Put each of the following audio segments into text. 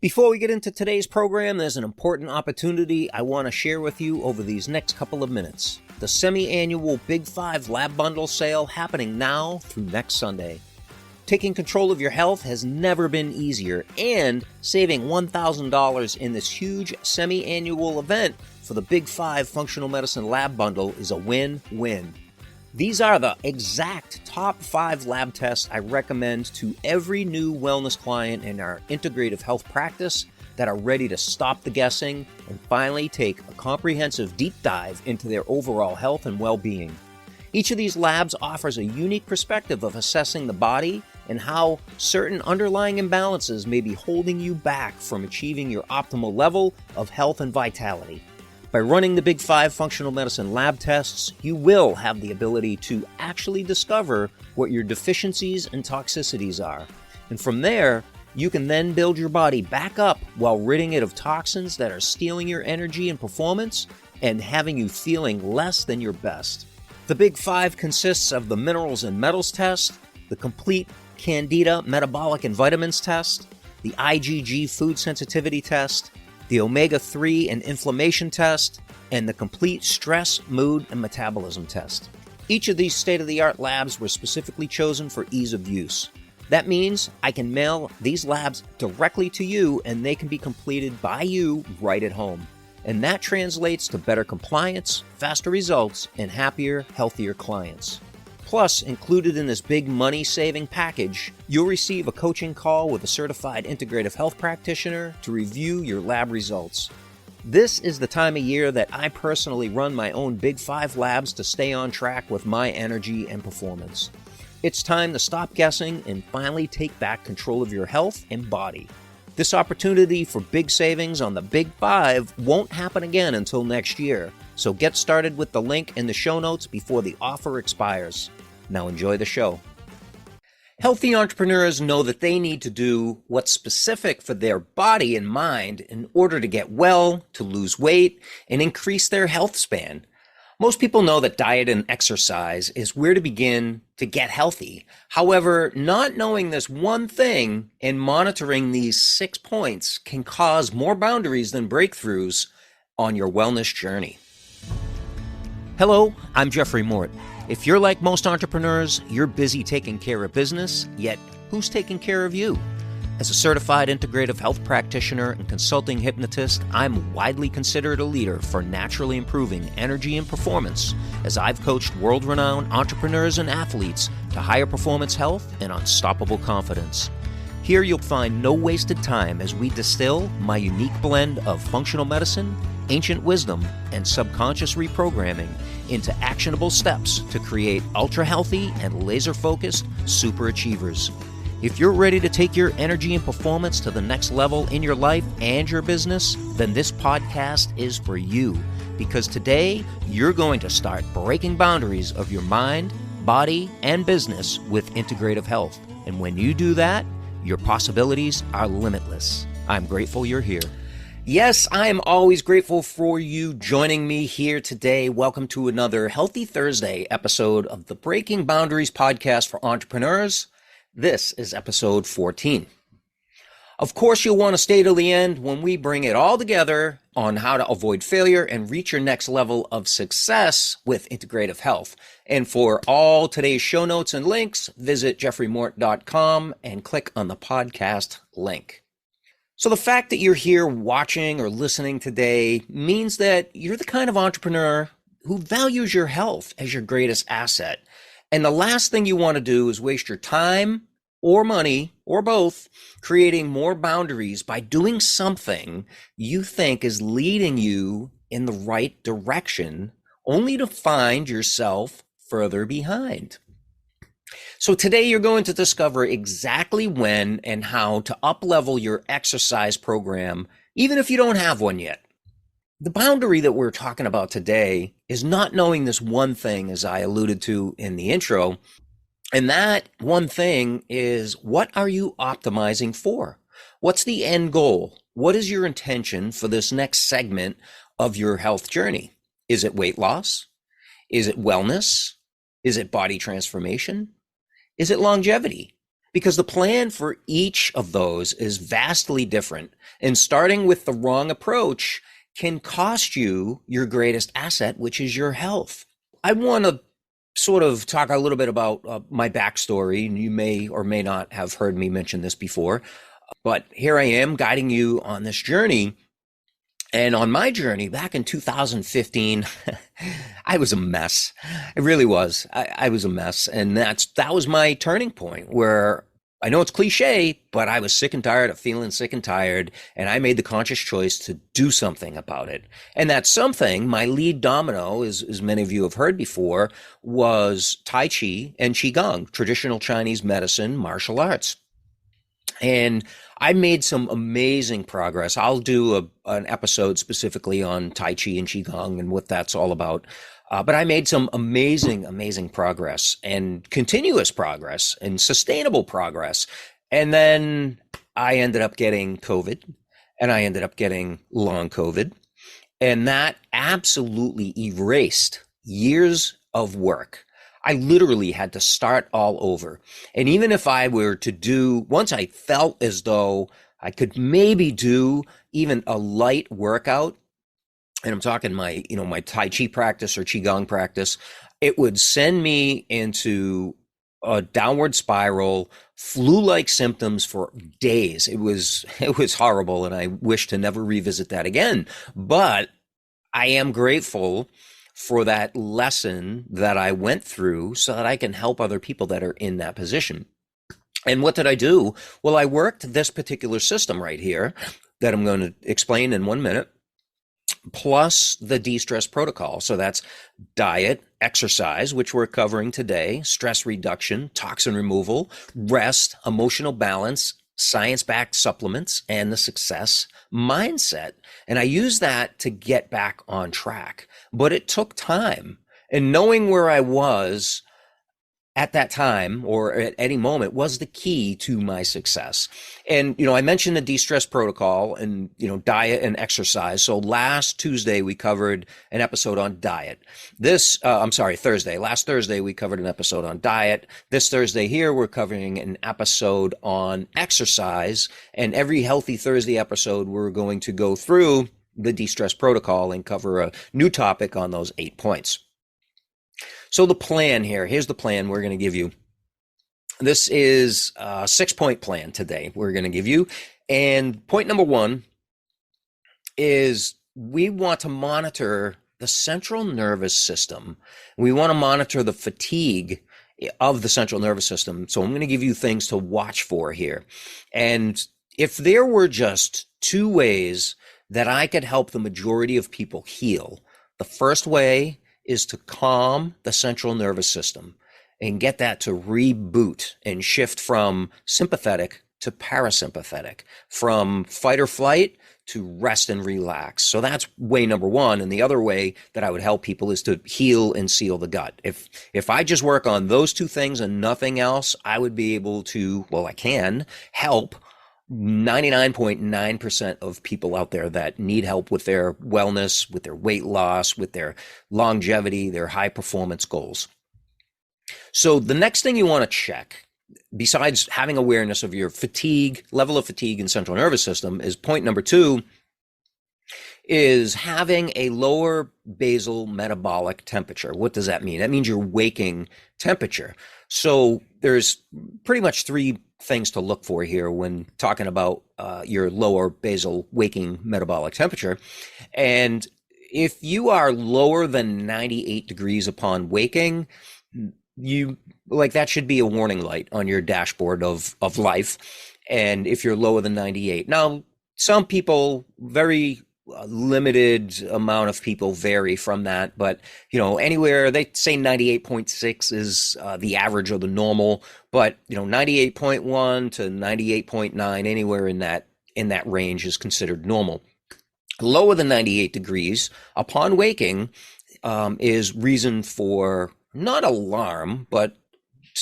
Before we get into today's program, there's an important opportunity I want to share with you over these next couple of minutes. The semi-annual Big 5 Lab Bundle sale happening now through next Sunday. Taking control of your health has never been easier, and saving $1,000 in this huge semi-annual event for the Big 5 Functional Medicine Lab Bundle is a win-win. These are the exact top 5 lab tests I recommend to every new wellness client in our integrative health practice that are ready to stop the guessing and finally take a comprehensive deep dive into their overall health and well-being. Each of these labs offers a unique perspective of assessing the body and how certain underlying imbalances may be holding you back from achieving your optimal level of health and vitality. By running the Big 5 Functional Medicine lab tests, you will have the ability to actually discover what your deficiencies and toxicities are. And from there, you can then build your body back up while ridding it of toxins that are stealing your energy and performance and having you feeling less than your best. The Big 5 consists of the Minerals and Metals test, the complete Candida Metabolic and Vitamins test, the IgG Food Sensitivity test, the Omega-3 and Inflammation test, and the complete Stress, Mood, and Metabolism test. Each of these state-of-the-art labs were specifically chosen for ease of use. That means I can mail these labs directly to you and they can be completed by you right at home. And that translates to better compliance, faster results, and happier, healthier clients. Plus, included in this big money-saving package, you'll receive a coaching call with a certified integrative health practitioner to review your lab results. This is the time of year that I personally run my own Big 5 labs to stay on track with my energy and performance. It's time to stop guessing and finally take back control of your health and body. This opportunity for big savings on the Big 5 won't happen again until next year, so get started with the link in the show notes before the offer expires. Now enjoy the show. Healthy entrepreneurs know that they need to do what's specific for their body and mind in order to get well, to lose weight, and increase their health span. Most people know that diet and exercise is where to begin to get healthy. However, not knowing this one thing and monitoring these 6 points can cause more boundaries than breakthroughs on your wellness journey. Hello, I'm Jeffrey Mort. If you're like most entrepreneurs, you're busy taking care of business, yet who's taking care of you? As a certified integrative health practitioner and consulting hypnotist, I'm widely considered a leader for naturally improving energy and performance, as I've coached world-renowned entrepreneurs and athletes to higher performance health and unstoppable confidence. Here you'll find no wasted time as we distill my unique blend of functional medicine, ancient wisdom, and subconscious reprogramming into actionable steps to create ultra-healthy and laser-focused super achievers. If you're ready to take your energy and performance to the next level in your life and your business, then this podcast is for you. Because today, you're going to start breaking boundaries of your mind, body, and business with integrative health. And when you do that, your possibilities are limitless. I'm grateful you're here. Yes, I am always grateful for you joining me here today. Welcome to another Healthy Thursday episode of the Breaking Boundaries podcast for entrepreneurs. This is episode 14. Of course, you'll want to stay till the end when we bring it all together on how to avoid failure and reach your next level of success with integrative health. And for all today's show notes and links, visit jeffreymort.com and click on the podcast link. So the fact that you're here watching or listening today means that you're the kind of entrepreneur who values your health as your greatest asset. And the last thing you want to do is waste your time or money or both creating more boundaries by doing something you think is leading you in the right direction, only to find yourself further behind. So today you're going to discover exactly when and how to up-level your exercise program, even if you don't have one yet. The boundary that we're talking about today is not knowing this one thing, as I alluded to in the intro. And that one thing is, what are you optimizing for? What's the end goal? What is your intention for this next segment of your health journey? Is it weight loss? Is it wellness? Is it body transformation? Is it longevity? because the plan for each of those is vastly different. And starting with the wrong approach can cost you your greatest asset, which is your health. I want to sort of talk a little bit about my backstory, and you may or may not have heard me mention this before, but here I am guiding you on this journey. And on my journey back in 2015, I was a mess. It really was. I was a mess. And that was my turning point, where I know it's cliche, but I was sick and tired of feeling sick and tired. And I made the conscious choice to do something about it. And that something, my lead domino, as many of you have heard before, was Tai Chi and Qigong, traditional Chinese medicine, martial arts. And I made some amazing progress. I'll do an episode specifically on Tai Chi and Qigong and what that's all about. But I made some amazing progress, and continuous progress and sustainable progress. And then I ended up getting COVID, and I ended up getting long COVID. And that absolutely erased years of work. I literally had to start all over. And even if I were to do, once I felt as though I could maybe do even a light workout, and I'm talking my Tai Chi practice or Qigong practice, it would send me into a downward spiral, flu-like symptoms for days. It was horrible, and I wish to never revisit that again. But I am grateful for that lesson that I went through so that I can help other people that are in that position. And what did I do? Well, I worked this particular system right here that I'm going to explain in 1 minute, plus the de-stress protocol. So that's diet, exercise, which we're covering today, stress reduction, toxin removal, rest, emotional balance, science-backed supplements, and the success mindset. And I use that to get back on track. But it took time. And knowing where I was at that time or at any moment was the key to my success. And, I mentioned the de-stress protocol and, diet and exercise. So last Tuesday, we covered an episode on diet. Thursday. Last Thursday, we covered an episode on diet. This Thursday here, we're covering an episode on exercise. And every Healthy Thursday episode, we're going to go through the de-stress protocol and cover a new topic on those 8 points. So the plan here, here's the plan we're going to give you. This is a 6-point plan today we're going to give you. And point number 1 is we want to monitor the central nervous system. We want to monitor the fatigue of the central nervous system. So I'm going to give you things to watch for here. And if there were just 2 ways that I could help the majority of people heal, the first way is to calm the central nervous system and get that to reboot and shift from sympathetic to parasympathetic, from fight or flight to rest and relax. So that's way number 1. And the other way that I would help people is to heal and seal the gut. If I just work on those 2 things and nothing else, I would be able to, I can help 99.9% of people out there that need help with their wellness, with their weight loss, with their longevity, their high performance goals. So the next thing you want to check, besides having awareness of your level of fatigue and central nervous system, is point number 2, is having a lower basal metabolic temperature. What does that mean? That means your waking temperature. So there's pretty much 3 things to look for here when talking about your lower basal waking metabolic temperature. And if you are lower than 98 degrees upon waking, that should be a warning light on your dashboard of life. And if you're lower than 98, now some people, very limited amount of people vary from that, but anywhere, they say 98.6 is the average or the normal, but 98.1 to 98.9, anywhere in that range is considered normal. Lower than 98 degrees upon waking is reason for not alarm, but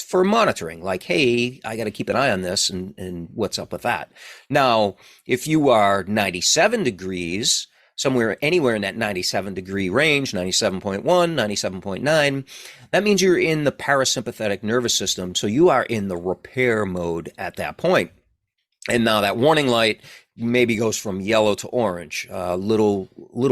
for monitoring, like, hey, I got to keep an eye on this and what's up with that. Now, if you are 97 degrees, somewhere anywhere in that 97 degree range, 97.1, 97.9, that means you're in the parasympathetic nervous system. So you are in the repair mode at that point. And now that warning light maybe goes from yellow to orange, little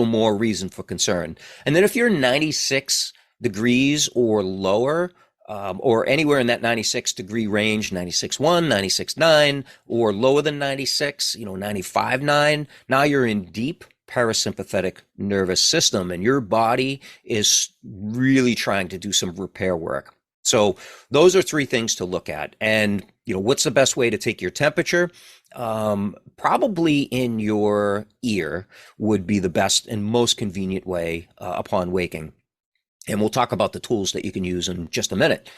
more reason for concern. And then if you're 96 degrees or lower, or anywhere in that 96 degree range, 96.1, 96.9, or lower than 96, 95.9, now you're in deep parasympathetic nervous system, and your body is really trying to do some repair work. So those are three things to look at. And, what's the best way to take your temperature? Probably in your ear would be the best and most convenient way upon waking. And we'll talk about the tools that you can use in just a minute.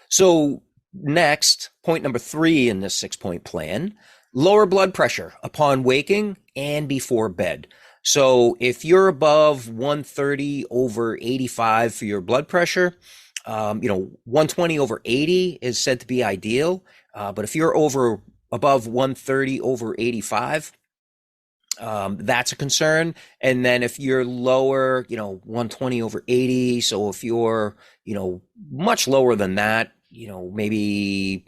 So next, point number 3 in this 6-point plan, lower blood pressure upon waking and before bed. So if you're above 130 over 85 for your blood pressure, 120 over 80 is said to be ideal. But if you're above 130 over 85, that's a concern. And then if you're lower, 120 over 80, so if you're, much lower than that, maybe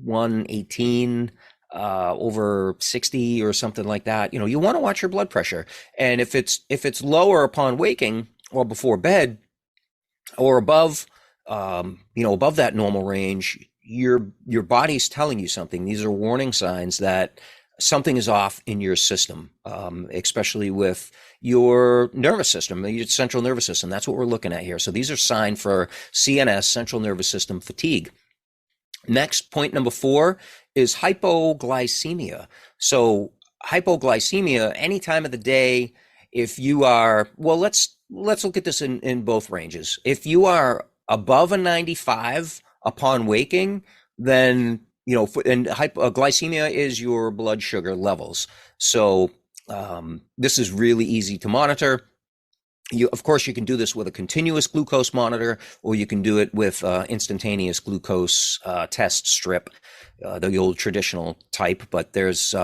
118 over 60 or something like that, you want to watch your blood pressure. And if it's lower upon waking or before bed or above, above that normal range, your body's telling you something. These are warning signs that something is off in your system, especially with your nervous system, your central nervous system. That's what we're looking at here. So these are signs for CNS, central nervous system fatigue. Next, point number 4 is hypoglycemia. So hypoglycemia, any time of the day, if you are, well, let's look at this in both ranges. If you are above a 95 upon waking, then and hypoglycemia is your blood sugar levels. So this is really easy to monitor. Of course, you can do this with a continuous glucose monitor, or you can do it with instantaneous glucose test strip, the old traditional type. But there's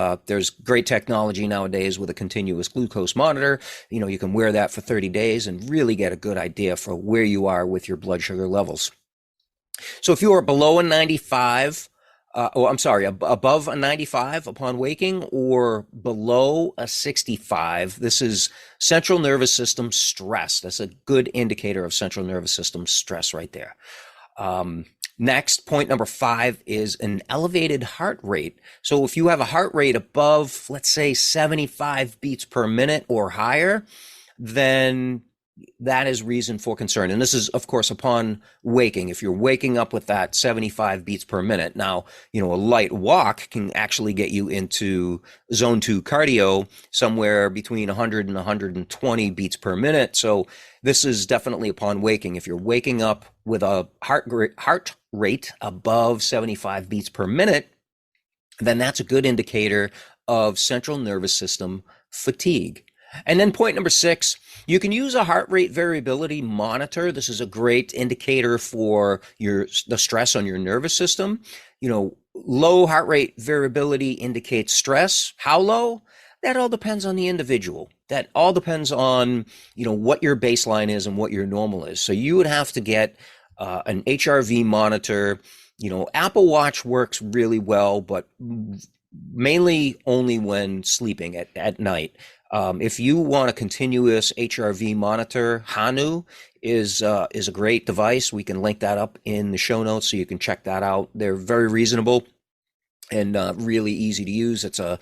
great technology nowadays with a continuous glucose monitor. You can wear that for 30 days and really get a good idea for where you are with your blood sugar levels. So if you are below a 95, above a 95 upon waking or below a 65, this is central nervous system stress. That's a good indicator of central nervous system stress right there. Next, point number 5 is an elevated heart rate. So if you have a heart rate above, let's say 75 beats per minute or higher, then that is reason for concern. And this is, of course, upon waking. If you're waking up with that 75 beats per minute. Now, a light walk can actually get you into zone 2 cardio somewhere between 100 and 120 beats per minute. So this is definitely upon waking. If you're waking up with a heart rate above 75 beats per minute, then that's a good indicator of central nervous system fatigue. And then point number 6, you can use a heart rate variability monitor. This is a great indicator for the stress on your nervous system. Low heart rate variability indicates stress. How low? That all depends on the individual. That all depends on, what your baseline is and what your normal is. So you would have to get an HRV monitor. Apple Watch works really well, but mainly only when sleeping at night. If you want a continuous HRV monitor, Hanu is a great device. We can link that up in the show notes so you can check that out. They're very reasonable and really easy to use. It's a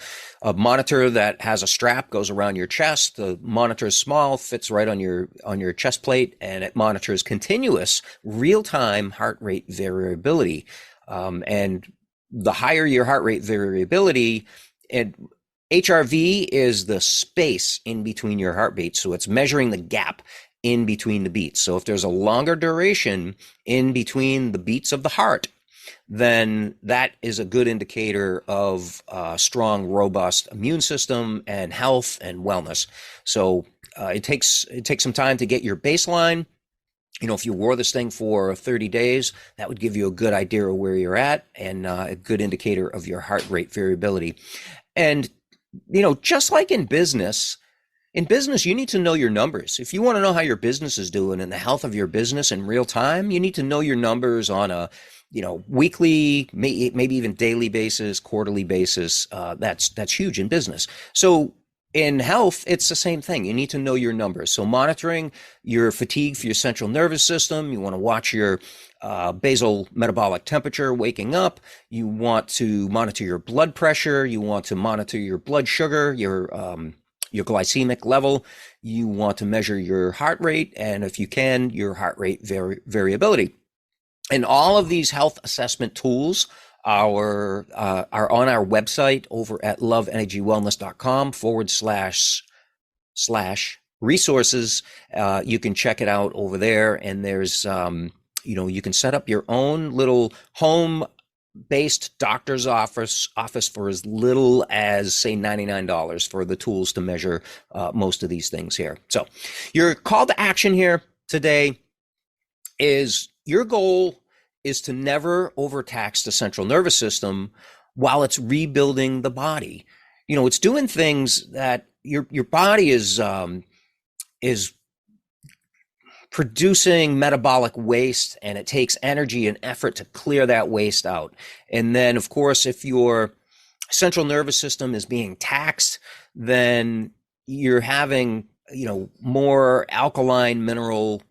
monitor that has a strap, goes around your chest. The monitor is small, fits right on your chest plate, and it monitors continuous real-time heart rate variability. And the higher your heart rate variability, and HRV is the space in between your heartbeats. So it's measuring the gap in between the beats. So if there's a longer duration in between the beats of the heart, then that is a good indicator of a strong, robust immune system and health and wellness. So it takes some time to get your baseline. If you wore this thing for 30 days, that would give you a good idea of where you're at and a good indicator of your heart rate variability. And just like in business, In business, you need to know your numbers. If you want to know how your business is doing and the health of your business in real time, you need to know your numbers on a, weekly, maybe even daily basis, quarterly basis. That's huge in business. So in health, it's the same thing. You need to know your numbers. So monitoring your fatigue for your central nervous system, you want to watch your basal metabolic temperature waking up. You want to monitor your blood pressure. You want to monitor your blood sugar, your glycemic level. You want to measure your heart rate, and if you can, your heart rate variability. And all of these health assessment tools are on our website over at loveenergywellness.com/resources. You can check it out over there, and there's you can set up your own little home based doctor's office for as little as, say, $99 for the tools to measure most of these things here. So your call to action here today is your goal is to never overtax the central nervous system while it's rebuilding the body. It's doing things that your body is producing metabolic waste, and it takes energy and effort to clear that waste out. And then, of course, if your central nervous system is being taxed, then you're having, more alkaline mineral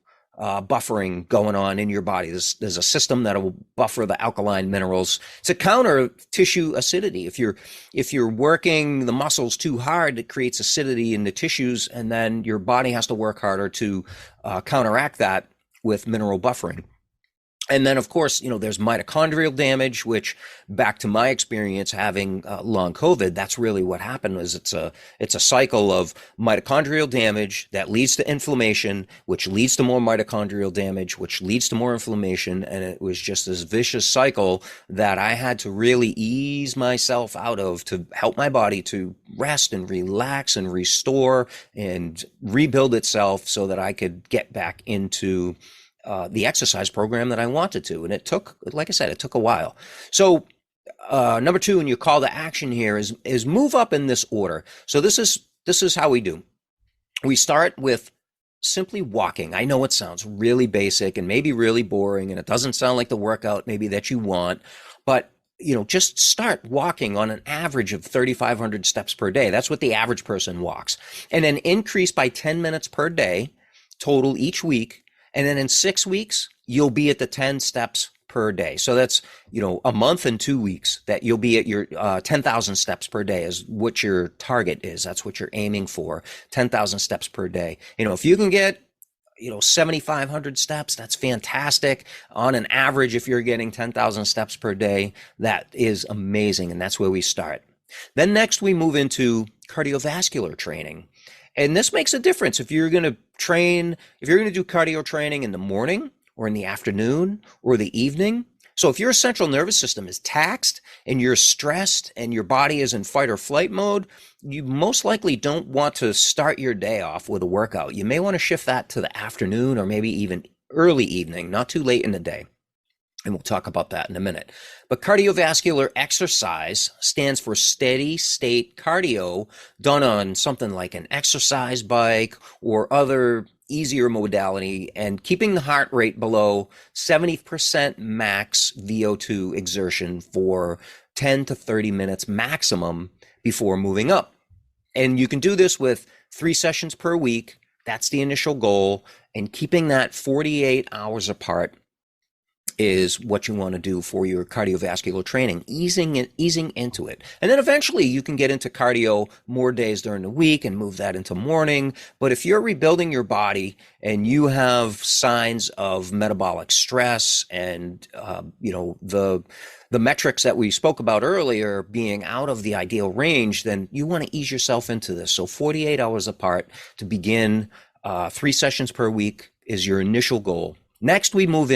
buffering going on in your body. There's a system that will buffer the alkaline minerals to counter tissue acidity. If you're working the muscles too hard, it creates acidity in the tissues, and then your body has to work harder to counteract that with mineral buffering. And then, of course, there's mitochondrial damage, which, back to my experience having long COVID, that's really what happened. Is it's a cycle of mitochondrial damage that leads to inflammation, which leads to more mitochondrial damage, which leads to more inflammation. And it was just this vicious cycle that I had to really ease myself out of to help my body to rest and relax and restore and rebuild itself so that I could get back into the exercise program that I wanted to. And it took, like I said, it took a while. So number two in your call to action here is move up in this order. So this is how we do. We start with simply walking. I know it sounds really basic and maybe really boring, and it doesn't sound like the workout maybe that you want, but just start walking on an average of 3,500 steps per day. That's what the average person walks. And then increase by 10 minutes per day total each week. And then in 6 weeks, you'll be at the 10 steps per day. So that's, a month and 2 weeks that you'll be at your 10,000 steps per day is what your target is. That's what you're aiming for, 10,000 steps per day. If you can get, 7,500 steps, that's fantastic. On an average, if you're getting 10,000 steps per day, that is amazing. And that's where we start. Then next we move into cardiovascular training. And this makes a difference if you're going to do cardio training in the morning or in the afternoon or the evening. So if your central nervous system is taxed and you're stressed and your body is in fight or flight mode, you most likely don't want to start your day off with a workout. You may want to shift that to the afternoon or maybe even early evening, not too late in the day. And we'll talk about that in a minute. But cardiovascular exercise stands for steady state cardio done on something like an exercise bike or other easier modality, and keeping the heart rate below 70% max VO2 exertion for 10 to 30 minutes maximum before moving up. And you can do this with 3 sessions per week. That's the initial goal. And keeping that 48 hours apart is what you want to do for your cardiovascular training, easing into it. And then eventually you can get into cardio more days during the week and move that into morning. But if you're rebuilding your body and you have signs of metabolic stress and, the metrics that we spoke about earlier being out of the ideal range, then you want to ease yourself into this. So 48 hours apart to begin, 3 sessions per week is your initial goal. Next, we move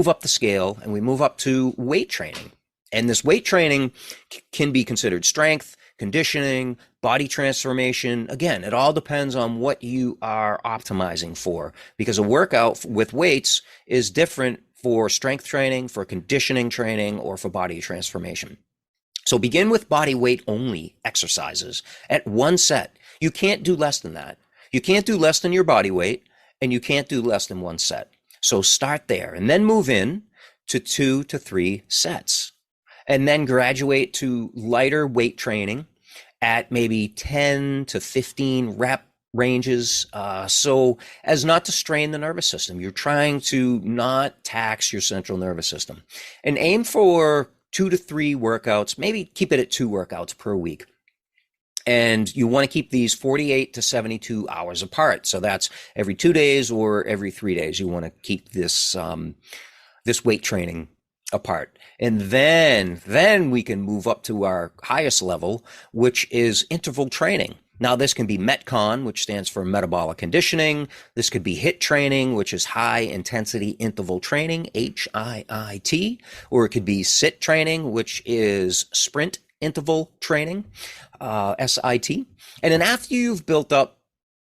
up the scale and we move up to weight training. And this weight training can be considered strength, conditioning, body transformation. Again, it all depends on what you are optimizing for, because a workout with weights is different for strength training, for conditioning training, or for body transformation. So begin with body weight only exercises at 1 set. You can't do less than that. You can't do less than your body weight, and you can't do less than one set. So start there and then move in to 2 to 3 sets, and then graduate to lighter weight training at maybe 10 to 15 rep ranges, so as not to strain the nervous system. You're trying to not tax your central nervous system, and aim for 2 to 3 workouts, maybe keep it at 2 workouts per week. And you want to keep these 48 to 72 hours apart. So that's every 2 days or every 3 days. You want to keep this weight training apart. And then we can move up to our highest level, which is interval training. Now, this can be Metcon, which stands for metabolic conditioning. This could be HIIT training, which is high intensity interval training, HIIT, or it could be SIT training, which is sprint interval training, SIT. And then after you've built up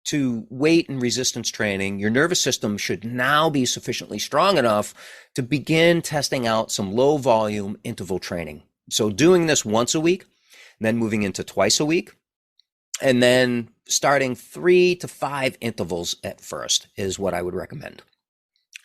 to weight and resistance training, your nervous system should now be sufficiently strong enough to begin testing out some low volume interval training. So doing this once a week, then moving into twice a week, and then starting 3 to 5 intervals at first is what I would recommend.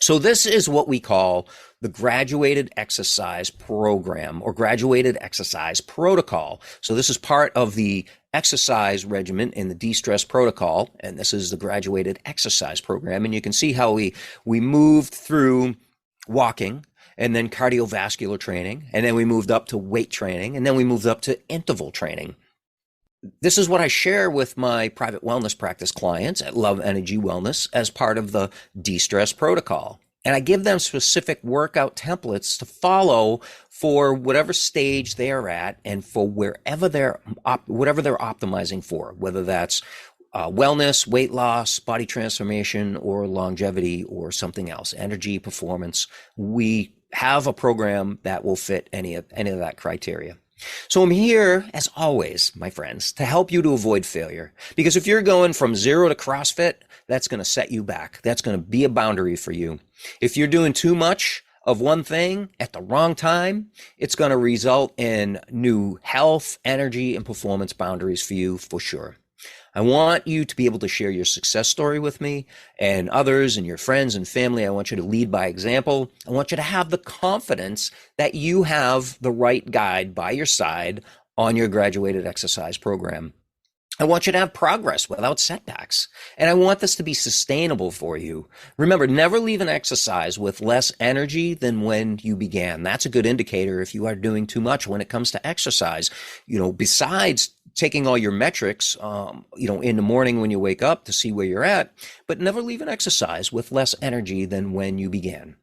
So this is what we call the graduated exercise program or graduated exercise protocol. So this is part of the exercise regimen in the de-stress protocol, and this is the graduated exercise program. And you can see how we moved through walking and then cardiovascular training, and then we moved up to weight training, and then we moved up to interval training. This is what I share with my private wellness practice clients at Love Energy Wellness as part of the de-stress protocol. And I give them specific workout templates to follow for whatever stage they are at and for whatever they're optimizing for, whether that's wellness, weight loss, body transformation, or longevity, or something else, energy, performance. We have a program that will fit any of that criteria. So I'm here, as always, my friends, to help you to avoid failure. Because if you're going from 0 to CrossFit, that's going to set you back. That's going to be a boundary for you. If you're doing too much of one thing at the wrong time, it's going to result in new health, energy, and performance boundaries for you for sure. I want you to be able to share your success story with me and others and your friends and family. I want you to lead by example. I want you to have the confidence that you have the right guide by your side on your graduated exercise program. I want you to have progress without setbacks. And I want this to be sustainable for you. Remember, never leave an exercise with less energy than when you began. That's a good indicator if you are doing too much when it comes to exercise. Besides taking all your metrics, in the morning when you wake up to see where you're at, but never leave an exercise with less energy than when you began.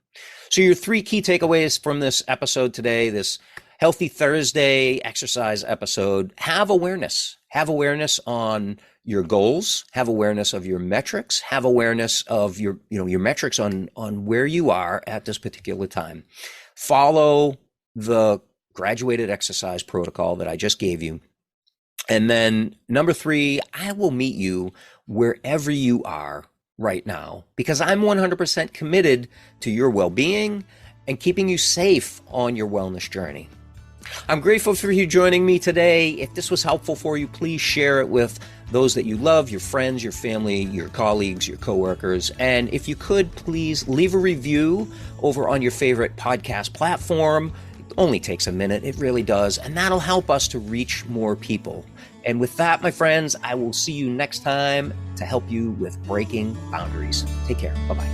So your 3 key takeaways from this episode today, this Healthy Thursday exercise episode: have awareness. Have awareness on your goals, have awareness of your metrics, have awareness of your metrics on where you are at this particular time. Follow the graduated exercise protocol that I just gave you. And then number 3, I will meet you wherever you are right now, because I'm 100% committed to your well-being and keeping you safe on your wellness journey. I'm grateful for you joining me today. If this was helpful for you, please share it with those that you love, your friends, your family, your colleagues, your coworkers. And if you could, please leave a review over on your favorite podcast platform. It only takes a minute. It really does. And that'll help us to reach more people. And with that, my friends, I will see you next time to help you with breaking boundaries. Take care. Bye-bye.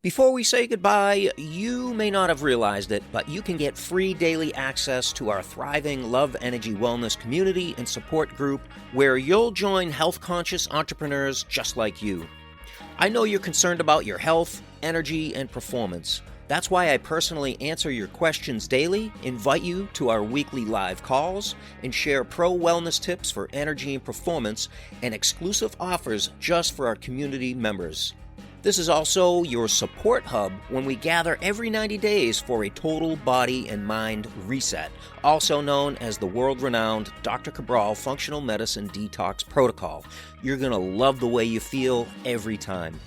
Before we say goodbye, you may not have realized it, but you can get free daily access to our thriving Love Energy Wellness community and support group, where you'll join health-conscious entrepreneurs just like you. I know you're concerned about your health, energy, and performance. That's why I personally answer your questions daily, invite you to our weekly live calls, and share pro-wellness tips for energy and performance and exclusive offers just for our community members. This is also your support hub when we gather every 90 days for a total body and mind reset, also known as the world-renowned Dr. Cabral Functional Medicine Detox Protocol. You're going to love the way you feel every time.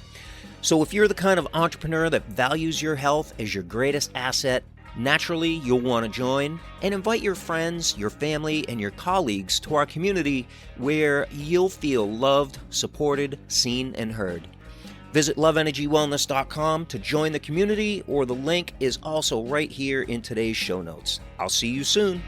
So if you're the kind of entrepreneur that values your health as your greatest asset, Naturally, you'll want to join and invite your friends, your family, and your colleagues to our community where you'll feel loved, supported, seen, and heard. Visit loveenergywellness.com to join the community, or the link is also right here in today's show notes. I'll see you soon.